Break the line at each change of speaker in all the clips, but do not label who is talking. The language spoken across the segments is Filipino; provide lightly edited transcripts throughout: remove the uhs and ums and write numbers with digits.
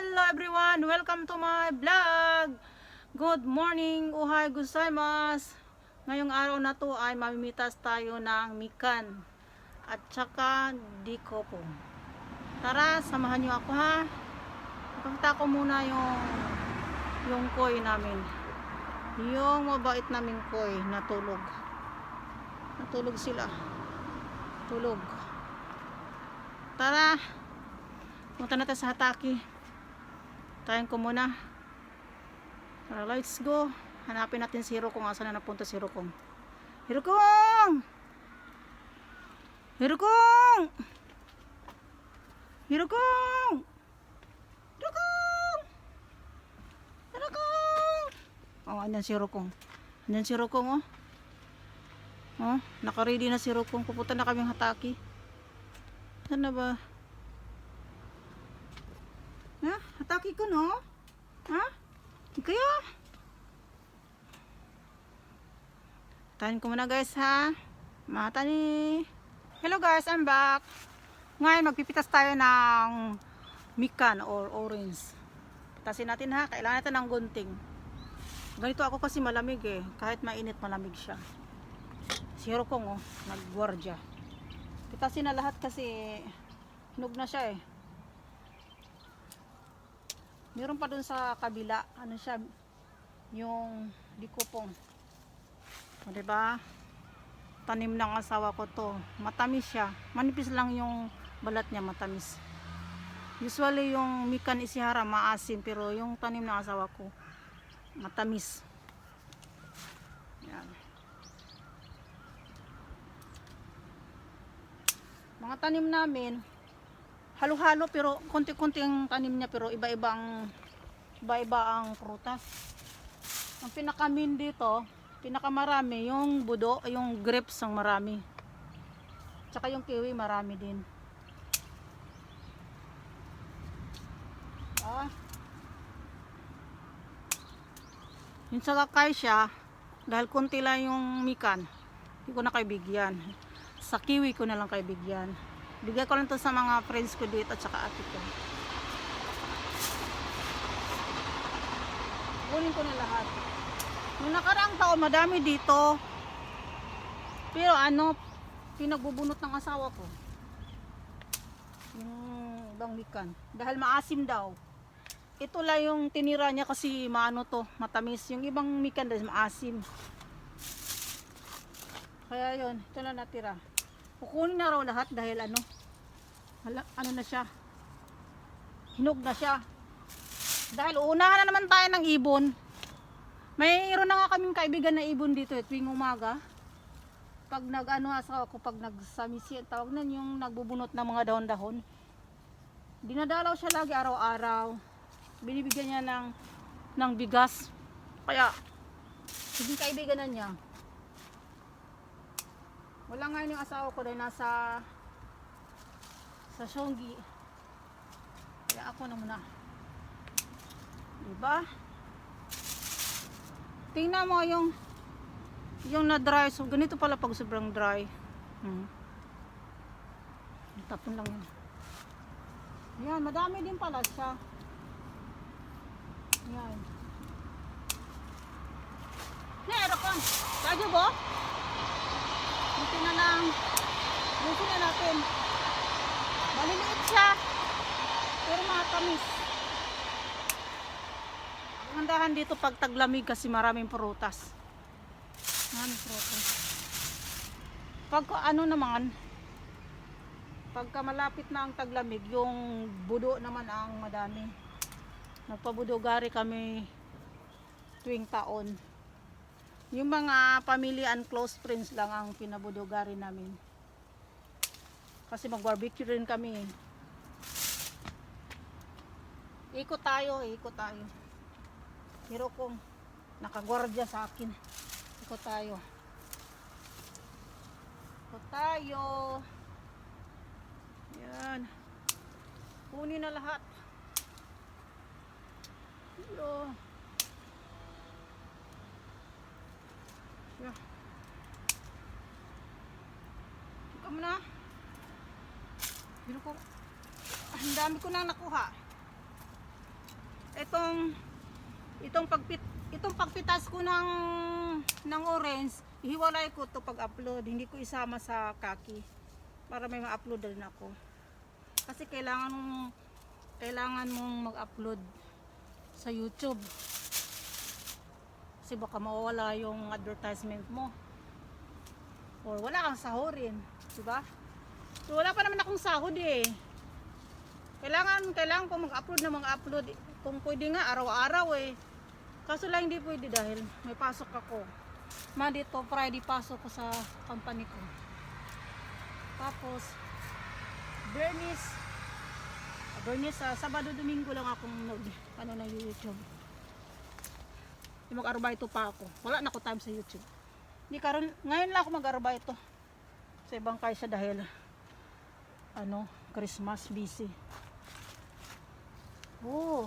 Hello everyone! Welcome to my vlog! Good morning! Ohay gozaimasu! Ngayong araw na to ay mamimitas tayo ng mikan at saka dikopo. Tara, samahan nyo ako ha! Ipakita ko muna yung koi namin. Yung mabait naming koi natulog. Natulog sila. Tulog. Tara! Punta natin sa Hataki. Tayin ko muna. Tara, let's go. Hanapin natin si Hirokong. Asa na napunta si Hirokong? Hirokong! Hirokong! Hirokong! Hirokong! Hirokong! Oh, andyan si Hirokong. Andyan si Hirokong, oh. Oh, naka-ready na si Hirokong. Pupunta na kaming Hataki. Saan na ba? Ha? Hataki ko, no? Ha? Kaya? Tahan ko muna, guys, ha? Mata ni. Hello, guys. I'm back. Ngayon, magpipitas tayo ng mikan or orange. Pitasin natin, ha? Kailangan natin ng gunting. Ganito ako kasi malamig, eh. Kahit mainit, malamig siya. Si Hirokong, oh. Nagguardia. Pitasin na lahat kasi hinog na siya, eh. Meron pa dun sa kabila, ano siya, yung dikopong. O, diba? Tanim ng asawa ko to. Matamis siya. Manipis lang yung balat niya, matamis. Usually yung mikan isihara maasim, pero yung tanim ng asawa ko matamis. Yan. Mga tanim namin halo-halo pero konti-konti ang tanim niya pero iba-iba ang prutas. Ang pinaka-main dito, pinakamarami yung budo, yung grapes ang marami. Tsaka yung kiwi marami din. Ah. Yung sa acacia, dahil konti lang yung mikan, hindi ko na kayo bigyan. Sa kiwi ko na lang kayo bigyan. Bigay ko lang to sa mga friends ko dito at saka ate ko. Kunin ko na lahat. Nung nakaraang taon, madami dito. Pero ano, pinagbubunot ng asawa ko. Yung ibang mikan. Dahil maasim daw. Ito lang yung tinira niya kasi maano to, matamis. Yung ibang mikan dahil maasim. Kaya yun, ito na natira. Kukunin na raw lahat dahil ano na siya, hinog na siya. Dahil unahan na naman tayo ng ibon. Mayroon na nga kaming kaibigan na ibon dito tuwing umaga. Pag asawa ko, pag nagsamisi, tawag na yung nagbubunot ng mga dahon-dahon. Dinadalaw siya lagi araw-araw. Binibigyan niya ng bigas. Kaya, hindi kaibigan na niya. Wala nga yung asawa ko dahil nasa Shonggi. Kaya ako na muna. Diba? Tingnan mo yung na dry. So ganito pala pag sobrang dry. Tapon lang yun. Yan, madami din pala siya. Yan. Meron ka. Kadyo bo? Buti na lang. Buti na natin. Maliliit siya. Pero matamis. Handahan dito pag taglamig kasi maraming prutas. Maraming prutas. Pag ano naman, pagka malapit na ang taglamig, yung budo naman ang madami. Nagpabudogari kami tuwing taon. Yung mga pamilya and close friends lang ang pinabudogari namin. Kasi mag-barbecue rin kami. Ikot tayo, ikot tayo. Hirokong nakagwardya sa akin. Ikot tayo. Ikot tayo. Yan. Kunin na lahat. Yo. Yeah. Ikaw mo na. Pero ko, ang dami ko na nakuha. Itong pagpitas ko ng orange, ihiwalay ko to pag-upload. Hindi ko isama sa kaki para may ma-upload din ako. Kasi kailangan mong mag-upload sa YouTube. Kasi baka mawala yung advertisement mo. Or wala kang sahurin, di ba? So wala pa naman akong sahod eh. Kailangan ko mag-upload. Kung pwede nga araw-araw eh. Kaso lang hindi pwede dahil may pasok ako. Dito Friday pasok ko sa company ko. Tapos Bernice Sabado Domingo lang akong na YouTube. Mag-arbaito pa ako. Wala na ako time sa YouTube. Ngayon lang ako mag-arbaito sa ibang kaysa dahil Christmas busy. Oh.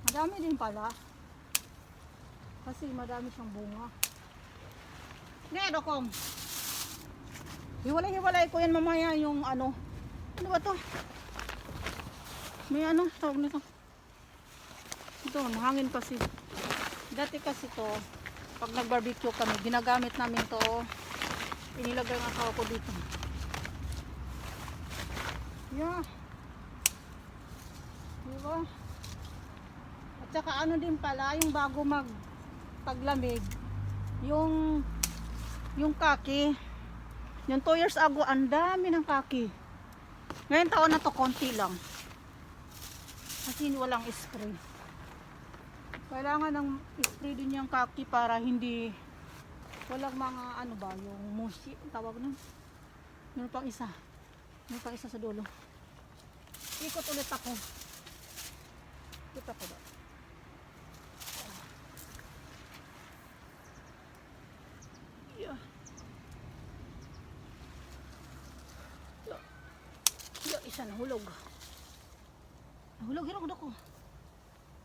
Madami din pala. Kasi madami siyang bunga. Ngayon akong hiwalay ko yan mamaya yung ano ba to? May tawag nito. Ito, mahangin kasi. Dati kasi to, pag nag-barbecue kami, ginagamit namin to. Inilagay ng asawa ko dito. Yeah. Diba? At saka din pala, yung bago paglamig, yung kaki, yung 2 years ago, ang dami ng kaki. Ngayon taon na to, konti lang. Kasi walang spray. Kailangan ng spray din yung kaki para hindi walang mga yung mushi, tawag nun. Meron pang isa sa dulo. Ikot ulit ako. Ikot ako ba? Yeah. Isa nahulog. Hirog ako.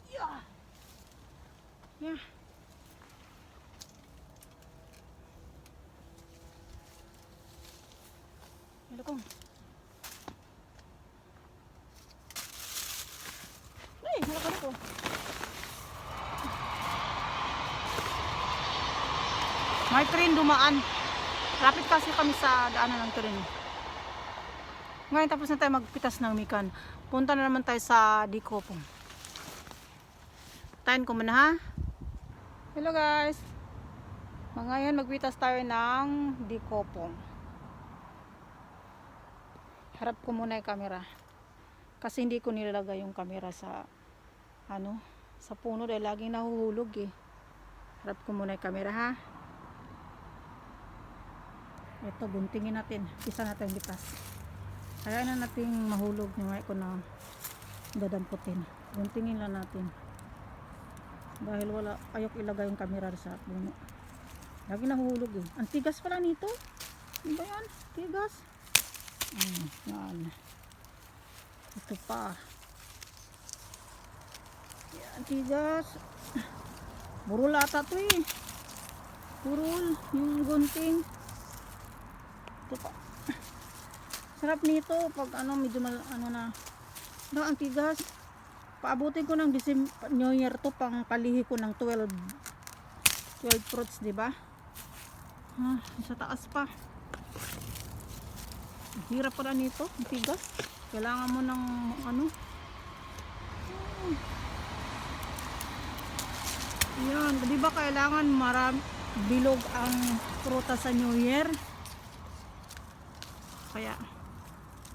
Yeah. Yeah. Malakong. Ay, malakong ako. May train dumaan. Rapid kasi kami sa daanan ng train. Ngayon tapos na tayo magpitas ng mikan. Punta na naman tayo sa Dikopong. Tayin ko muna ha. Hello guys. Ngayon magpitas tayo ng Dikopong. Harap ko muna yung camera. Kasi hindi ko nilalagay yung camera sa sa puno dahil laging nahuhulog eh. Harap ko muna yung camera ha. Ito, guntingin natin. Isa natin bitas. Kaya na natin mahulog yung ko na dadamputin. Guntingin lang natin. Dahil ayok ilagay yung camera sa puno. Lagi nahuhulog eh. Ang tigas pala nito. Ano ba yan? Tigas. Yan. Ito pa. Yan, tigas. Burol ata to eh. Burol. Yung gunting. Ito pa. Sarap nito pag medyo na. Ang tigas. Paabutin ko ng New Year to pang palihi ko ng 12 fruits, di ba? Sa taas pa. Hirap pala nito, ang tigas. Kailangan mo ng Yan, di ba kailangan bilog ang prutas sa New Year? Kaya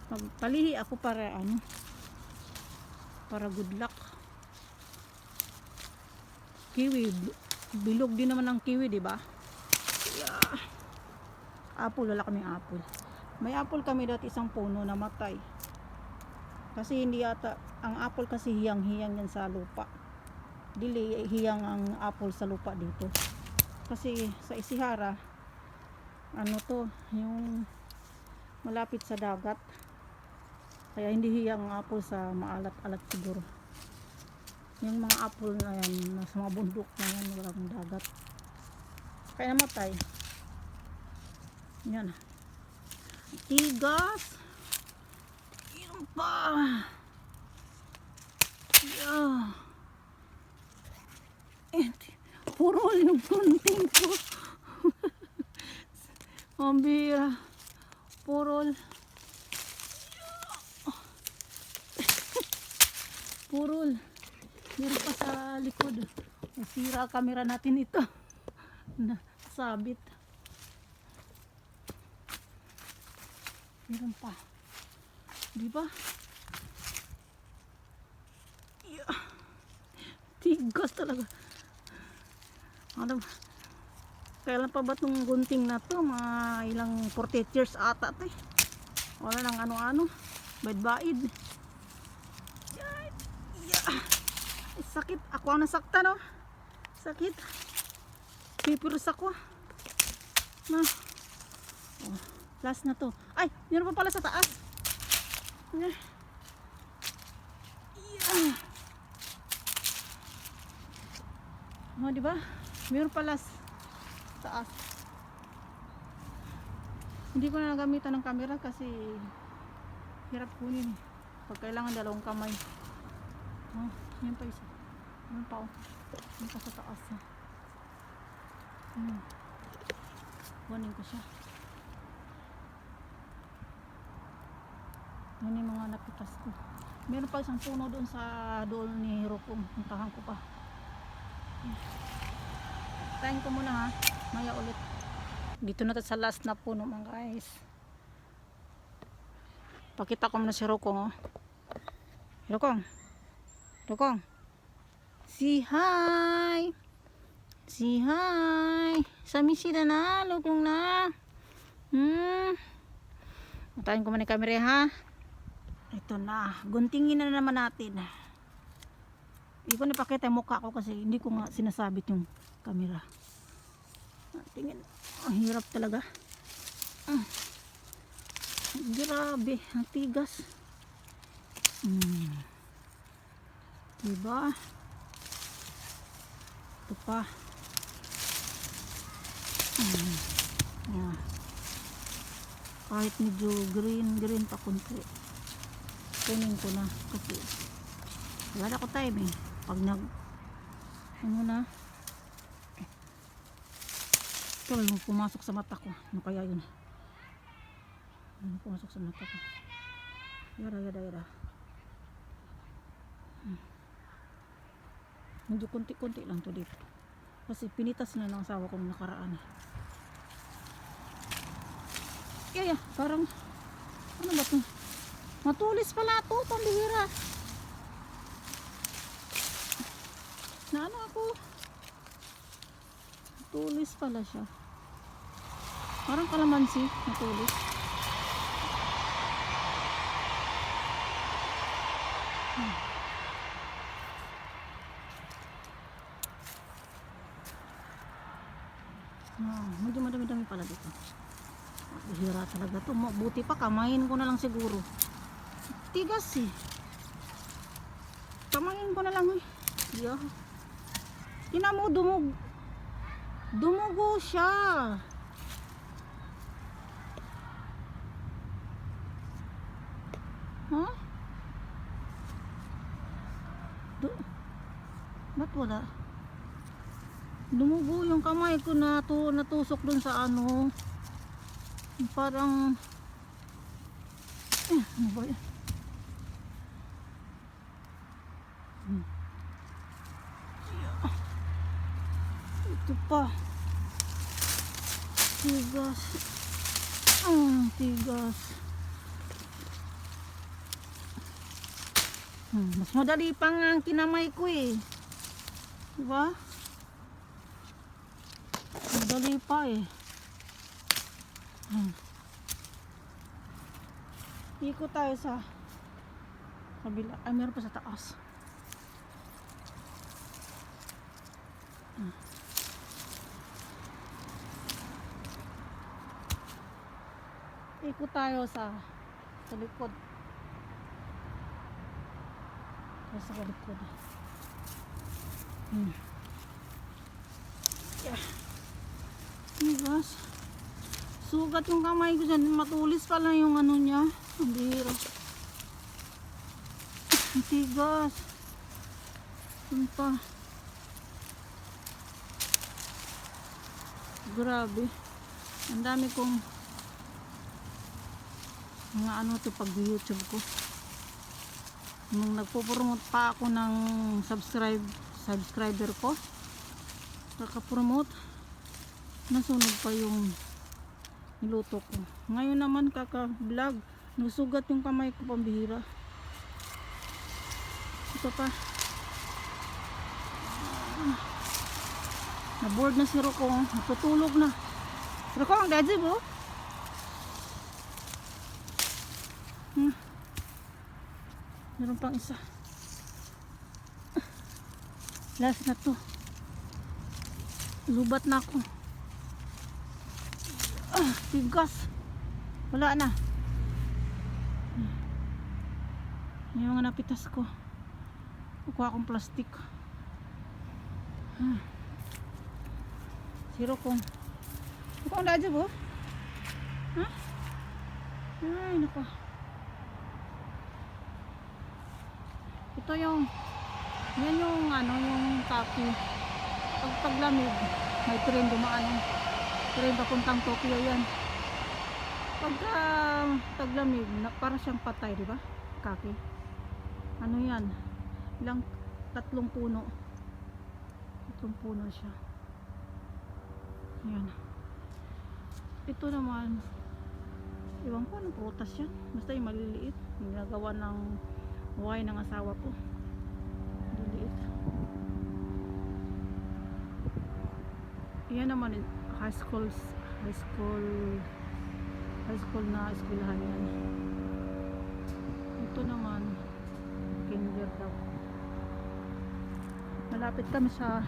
magpalihi ako para good luck. Kiwi, bilog din naman ang kiwi, di ba? Yeah. Apple, wala kaming apple. May apple kami dati, isang puno na matay. Kasi hindi yata ang apple kasi hiyang-hiyang yan sa lupa. Dili hiyang ang apple sa lupa dito. Kasi sa Isihara yung malapit sa dagat. Kaya hindi hiyang ang apple sa maalat-alat siguro. Yung mga apple na yan, sa mga bundok na yan, walang dagat. Kaya namatay. Yan. Tigas. Yan pa. yung gunting ko. Ang bira. Purol. Purol. Meron pa sa likod. Nasira camera natin ito. Nasabit. Meron pa. Diba? Yeah. Tigas talaga. Ano, kailan pa ba itong gunting na to? Mga ilang 48 years ata ito eh. Wala nang ano-ano. Baid-baid. Yeah. Ay, sakit. Ako ang nasakta, no? Sakit. Pipiros ako. Na. Oh, last na to. Ay, meron pa pala sa taas. Yeah. Oh, di ba? Meron pala sa taas. Hindi ko na nagamitan ng camera kasi hirap kunin. Pag kailangan dalawang kamay. Oh, yan pa isa. Yan pa, oh. Yan pa sa taas. Kunin ko siya. Yan yung mga napitas ko. Meron pa isang puno doon sa doon ni Hirokong. Puntahan ko pa. Tayin ko muna ha. Maya ulit. Dito na sa last na puno mga guys. Pakita ko muna si Hirokong. Oh. Hirokong. Hirokong. Say hi. Say hi. Sami sila na. Hirokong na. Tayin ko muna yung camera ha. Ito na, guntingin na naman natin. Hindi ko napakita yung mukha ko kasi hindi ko nga sinasabit yung camera. Tingin, ang hirap talaga. Grabe, ang tigas. Diba? Ito pa. Kahit medyo green pa kunti. Kunin ko na kasi wala ko time eh. Pag nag ano na ito lang pumasok sa mata ko. Ano kaya yun? Ano pumasok sa mata ko? Yara. Medyo kunti-kunti lang to dito. Kasi pinitas na ng asawa ko nung nakaraan eh. Kaya parang ano ba to? Matulis pala ito, pambihira. Na ano ako? Matulis pala siya. Parang kalamansi, matulis. Medyo madami-dami pala dito. Bihira talaga to. Buti pa, kamayin ko na lang siguro. Tigas eh. Kamayin ko na lang eh. Yeah. Tingnan mo, dumugo siya. Huh? Ba't wala? Dumugo yung kamay ko na natusok dun sa ano. Parang ano ba yan? Ito pa. Tigas. Tigas. Mas madali pa nga ang kinamay ko eh. Diba? Madali pa eh. Ikot tayo sa kabila. Ay, meron pa sa taas. Ikot tayo sa likod. Sa likod. Yeah. Digas. Sugat yung kamay ko dyan. Matulis pala yung ano niya. Ang bihira. Ang tigas. Yun pa. Grabe. Ang dami kong mga ano to pag YouTube ko. Nung nagpo-promote pa ako ng subscriber ko, kaka-promote, nasunog pa yung niluto ko. Ngayon naman kaka-vlog, nasugat yung kamay ko, pambihira. Ito pa. Na-board na si Rocco, natutulog na. Rocco, ang daddy mo? Meron pang isa. Last na to. Lubat na ako. Tigas. Wala na. Yung mga napitas ko. Kukuha akong plastic. Siro kong. Ito ang dadyo bo? Ha? Ay, nako. Ito yung yan yung ano, yung coffee. Pag taglamig, may train dumaan. Train papuntang Tokyo yan. Pagka taglamig, para siyang patay, di ba? Coffee. Ano yan? Ilang tatlong puno. Tatlong puno siya. Yan. Ito naman, iwan ko anong prutas yan. Basta yung maliliit. Yung ginagawa ng wine ng asawa ko. Maliliit. Yan naman, high school na eskwelahan yan. Ito naman, kinder daw. Malapit kami sa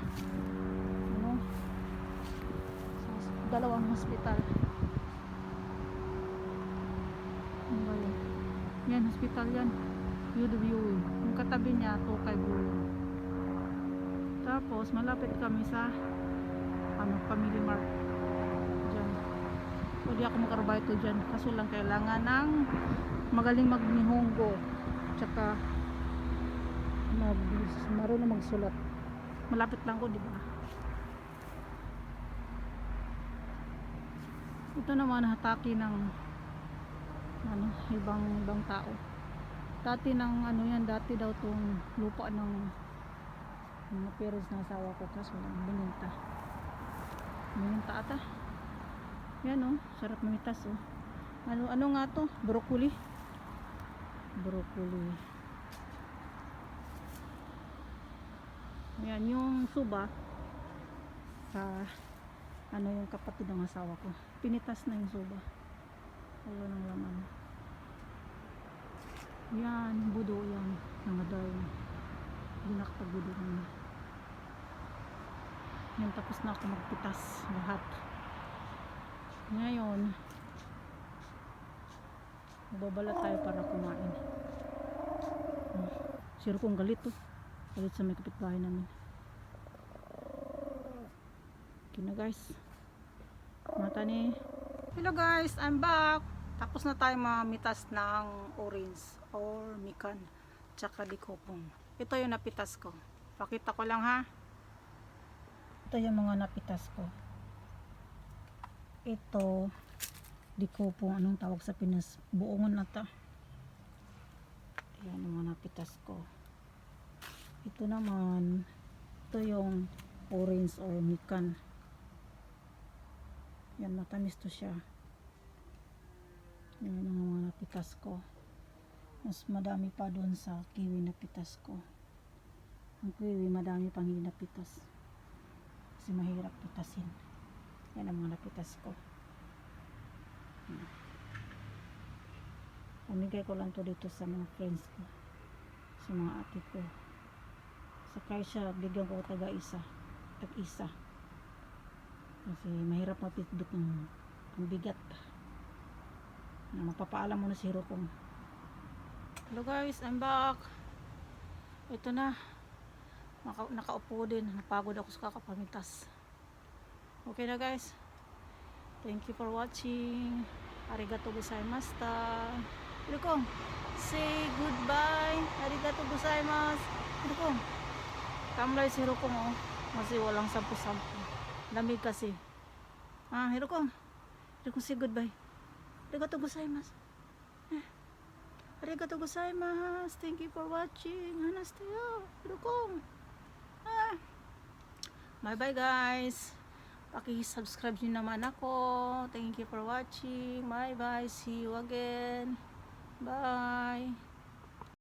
ano, dalawang hospital. Ano ba yun? Yan, hospital yan. UW. Yung katabi niya, Tokay Bulo. Tapos, malapit kami sa ano, Family Mart. Diyan. Pwede ako makarbaito dyan. Kaso lang kailangan ng magaling mag-nihongo. Tsaka marunong magsulat. Malapit lang ko, di ba? Ito naman hataki ng ano, ibang tao. Dati ng ano yan, dati daw tong lupa ng mga parents ng asawa ko, kaso lang bininta ata. Yan oh, sarap mamitas oh. Ano nga to? Broccoli. Yan yung suba sa ano, yung kapatid ng asawa ko. Pinitas na yung suba. Wala ng laman. Yan, budo yan. Nangadal. Hindi nakapagbudo na. Yan, tapos na ako magpitas lahat. Ngayon, magbabala tayo para kumain. Siro kong galit to. Galit sa may kapitbahay namin. Okay na guys. Mata ni. Hello guys, I'm back. Tapos na tayo mamitas ng orange or mikan tsaka likopong. Ito yung napitas ko. Pakita ko lang ha. Ito yung mga napitas ko. Ito likopong, anong tawag sa Pinas? Buongon na ta. Yan yung mga napitas ko. Ito naman, ito yung orange or mikan. Yan, matamis to siya. Yan ang mga napitas ko. Mas madami pa doon sa kiwi na pitas ko. Ang kiwi madami pang hinapitas. Kasi mahirap pitasin. Yan ang mga napitas ko. Pamigay ko lang to dito sa mga friends ko. Sa mga ate ko. Sa Kaisha, bigyan ko tag-isa. Kasi mahirap mapitbit ng bigat. Mapapaalam muna si Rokong. Hello guys, I'm back. Ito na. Nakaupo din. Napagod ako sa kakapamitas. Okay na guys. Thank you for watching. Arigato gozaimashita. Rokong, say goodbye. Arigato gozaimasu. Rokong, tamlay si Rokong oh. Kasi walang sampu-sampu. Lamig kasi. Hirokong. Hirokong say goodbye. Arigatou gozaimasu. Arigatou gozaimasu. Thank you for watching. Hanasteo. Hirokong. Bye bye guys. Paki-subscribe nyo naman ako. Thank you for watching. Bye bye. See you again. Bye.